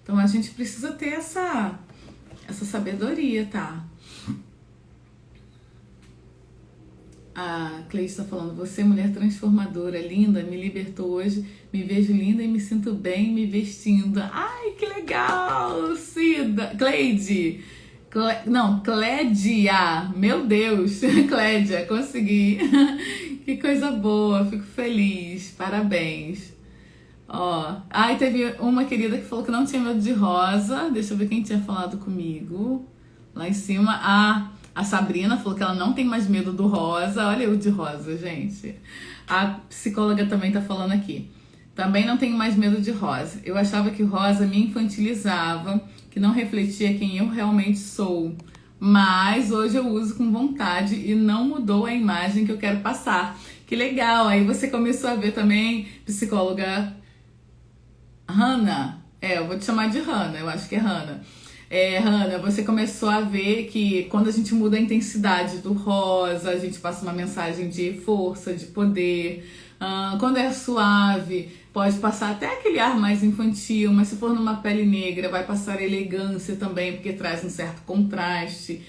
Então a gente precisa ter essa sabedoria, tá? A Cleice está falando, você mulher transformadora, linda, me libertou hoje, me vejo linda e me sinto bem me vestindo. Ai, que legal, Cida, Cleide, Clédia, meu Deus, Clédia, consegui. Que coisa boa, fico feliz, parabéns. Teve uma querida que falou que não tinha medo de rosa. Deixa eu ver quem tinha falado comigo. Lá em cima, a Sabrina falou que ela não tem mais medo do rosa. Olha eu de rosa, gente. A psicóloga também tá falando aqui. Também não tenho mais medo de rosa. Eu achava que rosa me infantilizava, que não refletia quem eu realmente sou. Mas hoje eu uso com vontade e não mudou a imagem que eu quero passar. Que legal! Aí você começou a ver também, psicóloga Hannah. Eu vou te chamar de Hannah, eu acho que é Hannah. Hannah, você começou a ver que quando a gente muda a intensidade do rosa, a gente passa uma mensagem de força, de poder. Quando é suave, pode passar até aquele ar mais infantil, mas se for numa pele negra, vai passar elegância também, porque traz um certo contraste.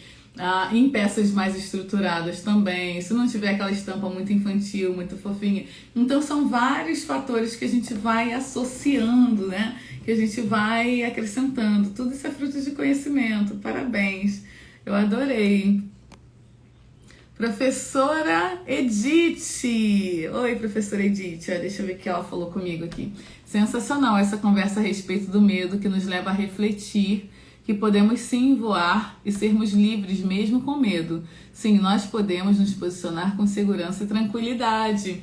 em peças mais estruturadas também, se não tiver aquela estampa muito infantil, muito fofinha. Então são vários fatores que a gente vai associando, né? Que a gente vai acrescentando. Tudo isso é fruto de conhecimento. Parabéns, eu adorei. Professora Edith. Oi, professora Edith. Deixa eu ver o que ela falou comigo aqui. Sensacional essa conversa a respeito do medo que nos leva a refletir que podemos sim voar e sermos livres mesmo com medo. Sim, nós podemos nos posicionar com segurança e tranquilidade.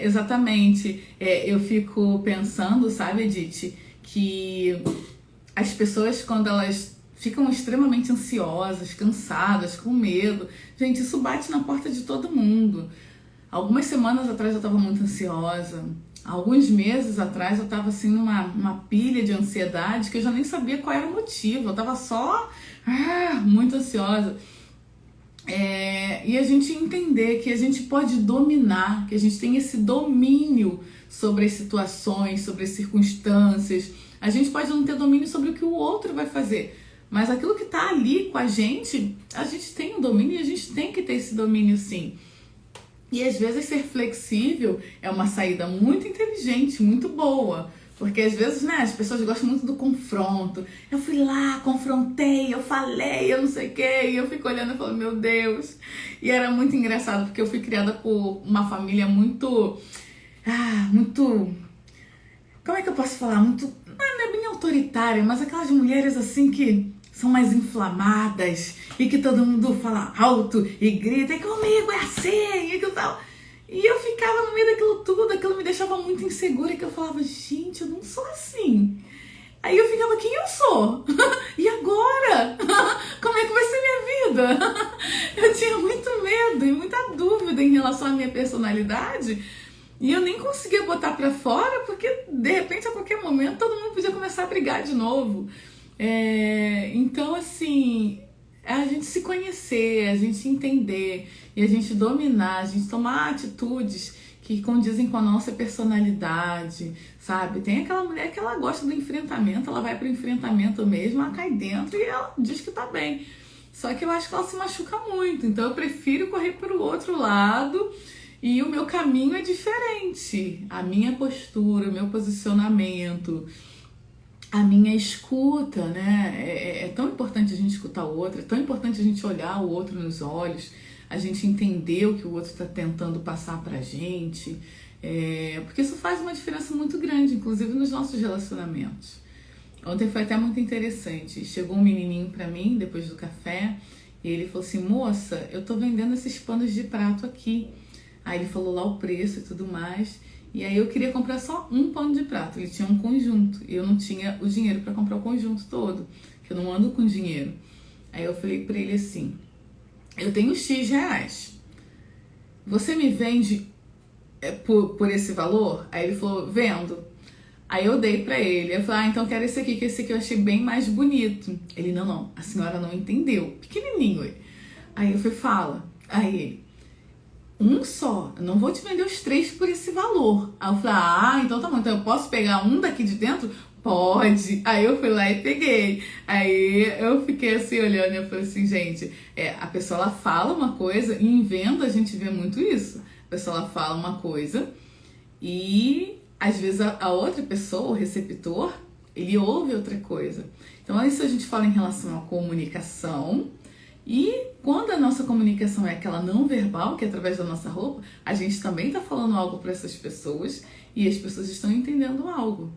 Exatamente. Eu fico pensando, sabe, Edith, que as pessoas, quando elas ficam extremamente ansiosas, cansadas, com medo, gente, isso bate na porta de todo mundo. Algumas semanas atrás eu estava muito ansiosa. Alguns meses atrás eu estava assim numa pilha de ansiedade que eu já nem sabia qual era o motivo. Eu estava só muito ansiosa. E a gente entender que a gente pode dominar, que a gente tem esse domínio sobre as situações, sobre as circunstâncias. A gente pode não ter domínio sobre o que o outro vai fazer, mas aquilo que está ali com a gente tem um domínio e a gente tem que ter esse domínio sim. E às vezes ser flexível é uma saída muito inteligente, muito boa. Porque às vezes, né, as pessoas gostam muito do confronto. Eu fui lá, confrontei, eu falei, eu não sei o quê. E eu fico olhando e falo, meu Deus. E era muito engraçado, porque eu fui criada por uma família muito... Como é que eu posso falar? Não é bem autoritária, mas aquelas mulheres assim que são mais inflamadas e que todo mundo fala alto e grita, e comigo é assim, e que tal. E eu ficava no meio daquilo tudo, aquilo me deixava muito insegura, que eu falava, gente, eu não sou assim. Aí eu ficava, quem eu sou? E agora? Como é que vai ser minha vida? Eu tinha muito medo e muita dúvida em relação à minha personalidade, e eu nem conseguia botar pra fora, porque de repente a qualquer momento todo mundo podia começar a brigar de novo. Então assim, a gente se conhecer, a gente entender e a gente dominar, a gente tomar atitudes que condizem com a nossa personalidade, sabe? Tem aquela mulher que ela gosta do enfrentamento, ela vai pro enfrentamento mesmo, ela cai dentro e ela diz que tá bem. Só que eu acho que ela se machuca muito, então eu prefiro correr pro outro lado. E o meu caminho é diferente, a minha postura, o meu posicionamento, a minha escuta, né? É tão importante a gente escutar o outro, é tão importante a gente olhar o outro nos olhos, a gente entender o que o outro está tentando passar pra gente, porque isso faz uma diferença muito grande, inclusive nos nossos relacionamentos. Ontem foi até muito interessante, chegou um menininho pra mim, depois do café, e ele falou assim, moça, eu tô vendendo esses panos de prato aqui. Aí ele falou lá o preço e tudo mais. E aí eu queria comprar só um pano de prato. Ele tinha um conjunto. E eu não tinha o dinheiro para comprar o conjunto todo. Que eu não ando com dinheiro. Aí eu falei pra ele assim, eu tenho X reais. Você me vende por esse valor? Aí ele falou, vendo. Aí eu dei pra ele. Eu falei, então eu quero esse aqui, que esse aqui eu achei bem mais bonito. Ele, não, a senhora não entendeu. Pequenininho ele. Aí eu falei, fala. Aí ele, um só, eu não vou te vender os 3 por esse valor. Aí eu falei, então tá bom, então eu posso pegar um daqui de dentro? Pode. Aí eu fui lá e peguei. Aí eu fiquei assim olhando e eu falei assim, gente, a pessoa ela fala uma coisa, e em venda a gente vê muito isso. A pessoa ela fala uma coisa e às vezes a outra pessoa, o receptor, ele ouve outra coisa. Então isso a gente fala em relação à comunicação. E quando a nossa comunicação é aquela não verbal, que é através da nossa roupa, a gente também está falando algo para essas pessoas e as pessoas estão entendendo algo.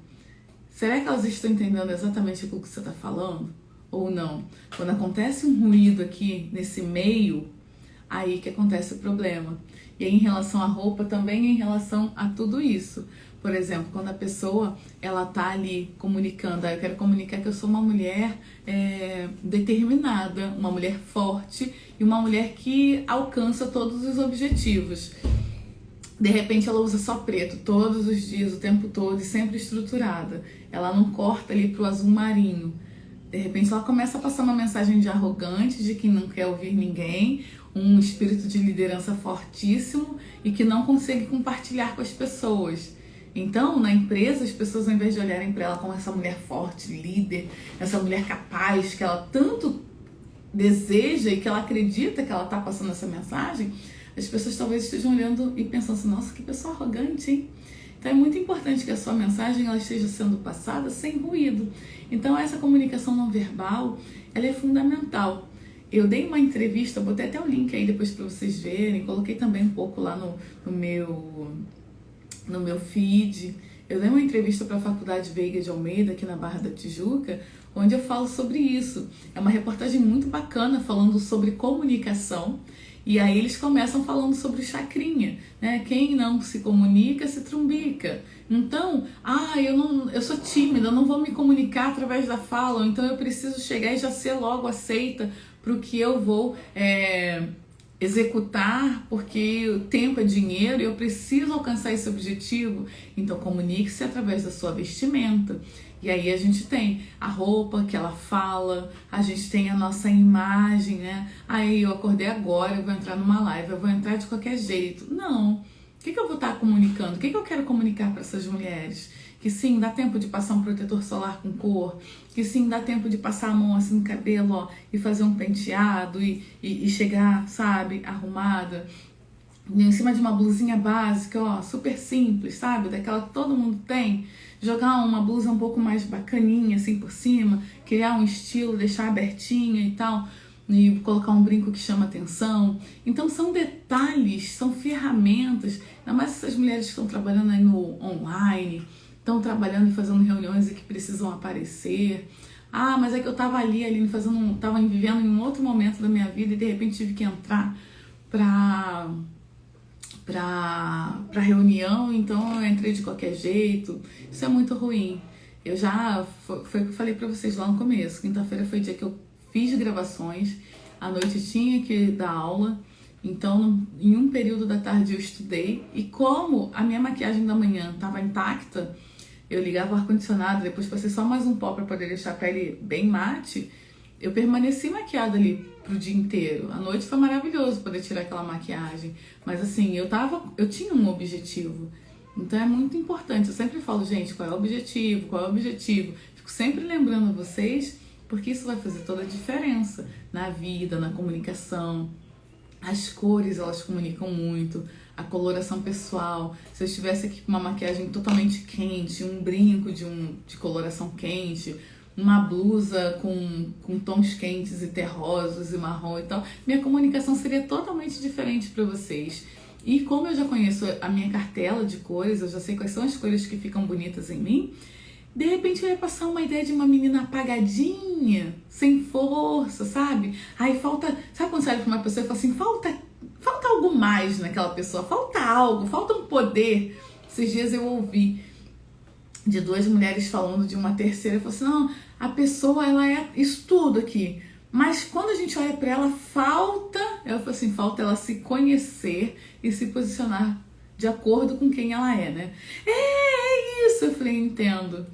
Será que elas estão entendendo exatamente aquilo que você está falando? Ou não? Quando acontece um ruído aqui nesse meio, aí que acontece o problema. E aí, em relação à roupa, também em relação a tudo isso. Por exemplo, quando a pessoa ela tá ali comunicando, eu quero comunicar que eu sou uma mulher determinada, uma mulher forte e uma mulher que alcança todos os objetivos. De repente ela usa só preto todos os dias, o tempo todo e sempre estruturada. Ela não corta ali pro azul marinho. De repente ela começa a passar uma mensagem de arrogante, de quem não quer ouvir ninguém, um espírito de liderança fortíssimo e que não consegue compartilhar com as pessoas. Então, na empresa, as pessoas, ao invés de olharem para ela como essa mulher forte, líder, essa mulher capaz, que ela tanto deseja e que ela acredita que ela está passando essa mensagem, as pessoas talvez estejam olhando e pensando assim, nossa, que pessoa arrogante, hein? Então é muito importante que a sua mensagem ela esteja sendo passada sem ruído. Então essa comunicação não verbal, ela é fundamental. Eu dei uma entrevista, botei até o link aí depois para vocês verem, coloquei também um pouco lá no meu feed. Eu dei uma entrevista para a Faculdade Veiga de Almeida, aqui na Barra da Tijuca, onde eu falo sobre isso. É uma reportagem muito bacana falando sobre comunicação. E aí eles começam falando sobre chacrinha, né? Quem não se comunica se trumbica. Então, eu sou tímida, eu não vou me comunicar através da fala, então eu preciso chegar e já ser logo aceita para o que eu vou executar, porque o tempo é dinheiro e eu preciso alcançar esse objetivo. Então comunique-se através da sua vestimenta. E aí a gente tem a roupa que ela fala, a gente tem a nossa imagem, né? Aí eu acordei agora, eu vou entrar numa live, eu vou entrar de qualquer jeito. Não. O que eu vou estar comunicando? O que eu quero comunicar para essas mulheres? Que sim, dá tempo de passar um protetor solar com cor, que sim, dá tempo de passar a mão assim no cabelo, ó, e fazer um penteado e chegar, sabe, arrumada, em cima de uma blusinha básica, ó, super simples, sabe, daquela que todo mundo tem, jogar uma blusa um pouco mais bacaninha assim por cima, criar um estilo, deixar abertinha e tal, e colocar um brinco que chama atenção. Então são detalhes, são ferramentas, ainda mais essas mulheres que estão trabalhando aí no online, estão trabalhando e fazendo reuniões e que precisam aparecer. Ah, mas é que eu estava ali estava vivendo em um outro momento da minha vida e de repente tive que entrar para reunião, então eu entrei de qualquer jeito. Isso é muito ruim. Foi o que eu falei para vocês lá no começo. Quinta-feira foi o dia que eu fiz gravações, à noite tinha que dar aula. Então, em um período da tarde eu estudei, e como a minha maquiagem da manhã estava intacta, eu ligava o ar-condicionado, depois passei só mais um pó para poder deixar a pele bem mate, eu permaneci maquiada ali pro dia inteiro. À noite foi maravilhoso poder tirar aquela maquiagem, mas assim, eu tinha um objetivo. Então é muito importante, eu sempre falo, gente, qual é o objetivo, qual é o objetivo? Fico sempre lembrando vocês, porque isso vai fazer toda a diferença na vida, na comunicação. As cores, elas comunicam muito, a coloração pessoal. Se eu estivesse aqui com uma maquiagem totalmente quente, um brinco de coloração quente, uma blusa com tons quentes e terrosos e marrom e tal, minha comunicação seria totalmente diferente para vocês. E como eu já conheço a minha cartela de cores, eu já sei quais são as cores que ficam bonitas em mim, de repente eu ia passar uma ideia de uma menina apagadinha, sem força, sabe? Aí falta... Sabe quando você olha pra uma pessoa e fala assim, falta algo mais naquela pessoa, falta algo, falta um poder. Esses dias eu ouvi de duas mulheres falando de uma terceira, eu falei assim, não, a pessoa, ela é isso tudo aqui, mas quando a gente olha pra ela, ela falou assim, falta ela se conhecer e se posicionar de acordo com quem ela é, né? É isso, eu falei, eu entendo.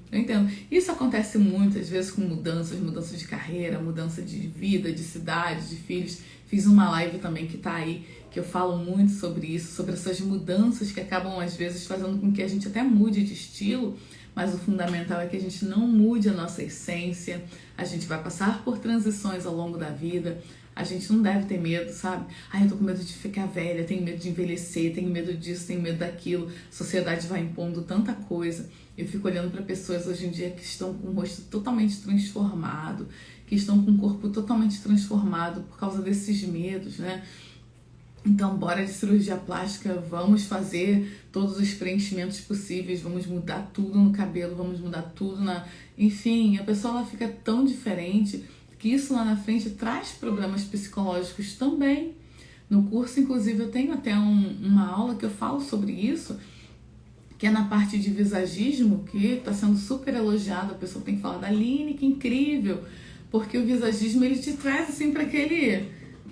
Isso acontece muitas vezes com mudanças de carreira, mudança de vida, de cidade, de filhos. Fiz uma live também que tá aí, que eu falo muito sobre isso, sobre essas mudanças que acabam às vezes fazendo com que a gente até mude de estilo, mas o fundamental é que a gente não mude a nossa essência. A gente vai passar por transições ao longo da vida. A gente não deve ter medo, sabe? Eu tô com medo de ficar velha, tenho medo de envelhecer, tenho medo disso, tenho medo daquilo. A sociedade vai impondo tanta coisa. Eu fico olhando para pessoas hoje em dia que estão com o rosto totalmente transformado, que estão com o corpo totalmente transformado por causa desses medos, né? Então, bora de cirurgia plástica, vamos fazer todos os preenchimentos possíveis, vamos mudar tudo no cabelo, vamos mudar tudo Enfim, a pessoa ela fica tão diferente que isso lá na frente traz problemas psicológicos também. No curso, inclusive, eu tenho até uma aula que eu falo sobre isso, que é na parte de visagismo, que está sendo super elogiado. A pessoa tem que falar, Aline, que incrível, porque o visagismo ele te traz assim para aquele,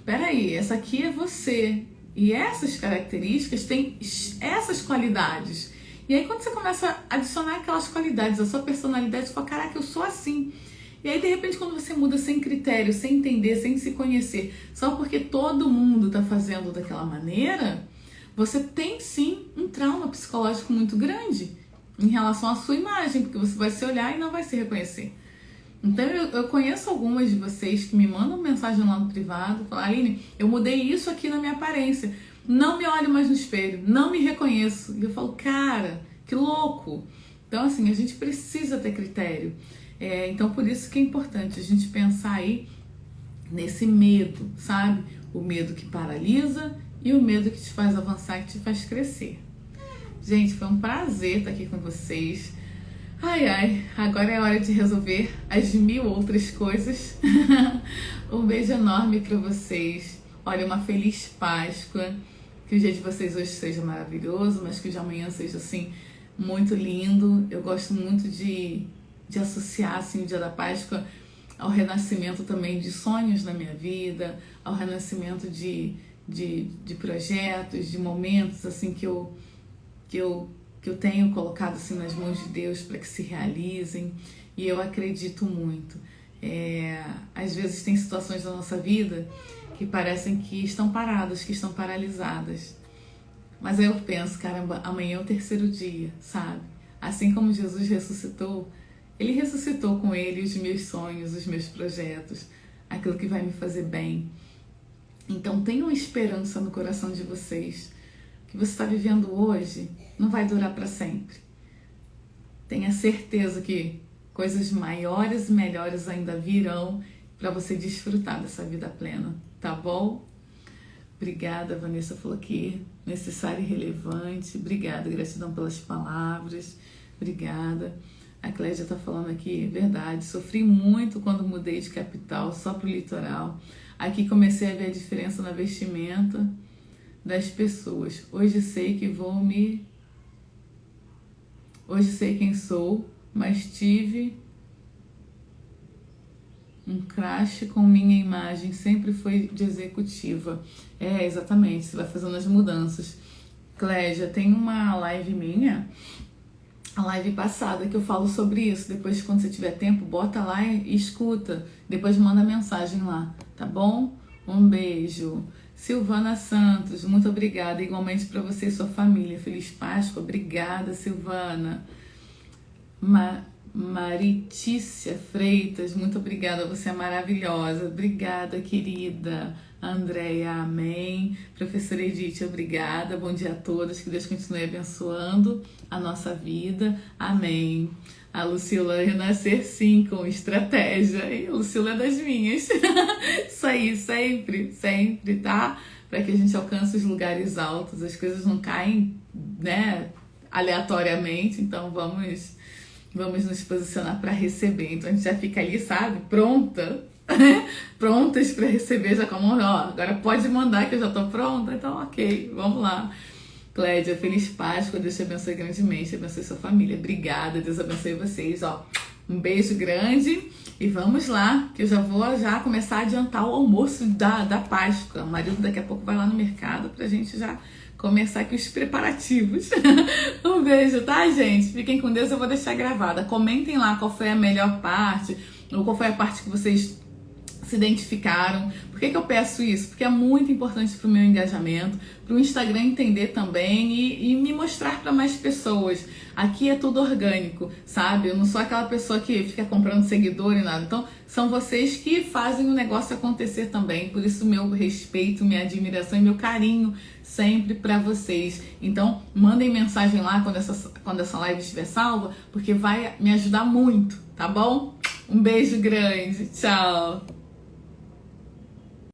peraí, essa aqui é você, e essas características têm essas qualidades. E aí quando você começa a adicionar aquelas qualidades, a sua personalidade, você fala, caraca, eu sou assim. E aí, de repente, quando você muda sem critério, sem entender, sem se conhecer, só porque todo mundo está fazendo daquela maneira, você tem sim um trauma psicológico muito grande em relação à sua imagem, porque você vai se olhar e não vai se reconhecer. Então eu conheço algumas de vocês que me mandam mensagem lá no privado, falam: Aline, eu mudei isso aqui na minha aparência, não me olho mais no espelho, não me reconheço. E eu falo: cara, que louco! Então assim, a gente precisa ter critério. Então por isso que é importante a gente pensar aí nesse medo, sabe? O medo que paralisa e o medo que te faz avançar, que te faz crescer. Gente, foi um prazer estar aqui com vocês. Ai, agora é hora de resolver as 1000 outras coisas. Um beijo enorme para vocês. Olha, uma feliz Páscoa. Que o dia de vocês hoje seja maravilhoso, mas que o de amanhã seja, assim, muito lindo. Eu gosto muito de associar, assim, o dia da Páscoa ao renascimento também de sonhos na minha vida, ao renascimento de projetos, de momentos, assim, que eu tenho colocado assim nas mãos de Deus para que se realizem, e eu acredito muito. Às vezes tem situações da nossa vida que parecem que estão paradas, que estão paralisadas, mas aí eu penso: caramba, amanhã é o 3º dia, sabe? Assim como Jesus ressuscitou, Ele ressuscitou com Ele os meus sonhos, os meus projetos, aquilo que vai me fazer bem. Então tenham esperança no coração de vocês. O que você está vivendo hoje não vai durar para sempre. Tenha certeza que coisas maiores e melhores ainda virão para você desfrutar dessa vida plena, tá bom? Obrigada, Vanessa falou aqui, necessário e relevante. Obrigada, gratidão pelas palavras. Obrigada. A Clédia está falando aqui, verdade, sofri muito quando mudei de capital só para o litoral. Aqui comecei a ver a diferença na vestimenta das pessoas. Hoje sei quem sou, mas tive um crash com minha imagem, sempre foi de executiva. Exatamente, você vai fazendo as mudanças. Clédia, tem uma live minha, a live passada, que eu falo sobre isso. Depois, quando você tiver tempo, bota lá e escuta. Depois manda mensagem lá, tá bom? Um beijo. Silvana Santos, muito obrigada. Igualmente para você e sua família. Feliz Páscoa. Obrigada, Silvana. Maritícia Freitas, muito obrigada. Você é maravilhosa. Obrigada, querida. Andréia, amém. Professora Edith, obrigada. Bom dia a todos. Que Deus continue abençoando a nossa vida. Amém. A Lucila renascer sim com estratégia. E a Lucila é das minhas. Isso aí, sempre, sempre, tá? Para que a gente alcance os lugares altos. As coisas não caem, né, aleatoriamente. Então vamos nos posicionar para receber. Então a gente já fica ali, sabe? Prontas para receber, já com a mão, ó, agora pode mandar que eu já tô pronta. Então, ok, vamos lá. Clédia, feliz Páscoa, Deus te abençoe grandemente, abençoe sua família. Obrigada, Deus abençoe vocês, ó. Um beijo grande e vamos lá, que eu já vou começar a adiantar o almoço da Páscoa. O marido daqui a pouco vai lá no mercado pra gente já começar aqui os preparativos. Um beijo, tá, gente? Fiquem com Deus, eu vou deixar gravada. Comentem lá qual foi a melhor parte, ou qual foi a parte que vocês se identificaram. Por que eu peço isso? Porque é muito importante para o meu engajamento, para o Instagram entender também e me mostrar para mais pessoas. Aqui é tudo orgânico, sabe? Eu não sou aquela pessoa que fica comprando seguidor e nada. Então, são vocês que fazem o negócio acontecer também. Por isso, meu respeito, minha admiração e meu carinho sempre para vocês. Então, mandem mensagem lá quando essa live estiver salva, porque vai me ajudar muito, tá bom? Um beijo grande. Tchau!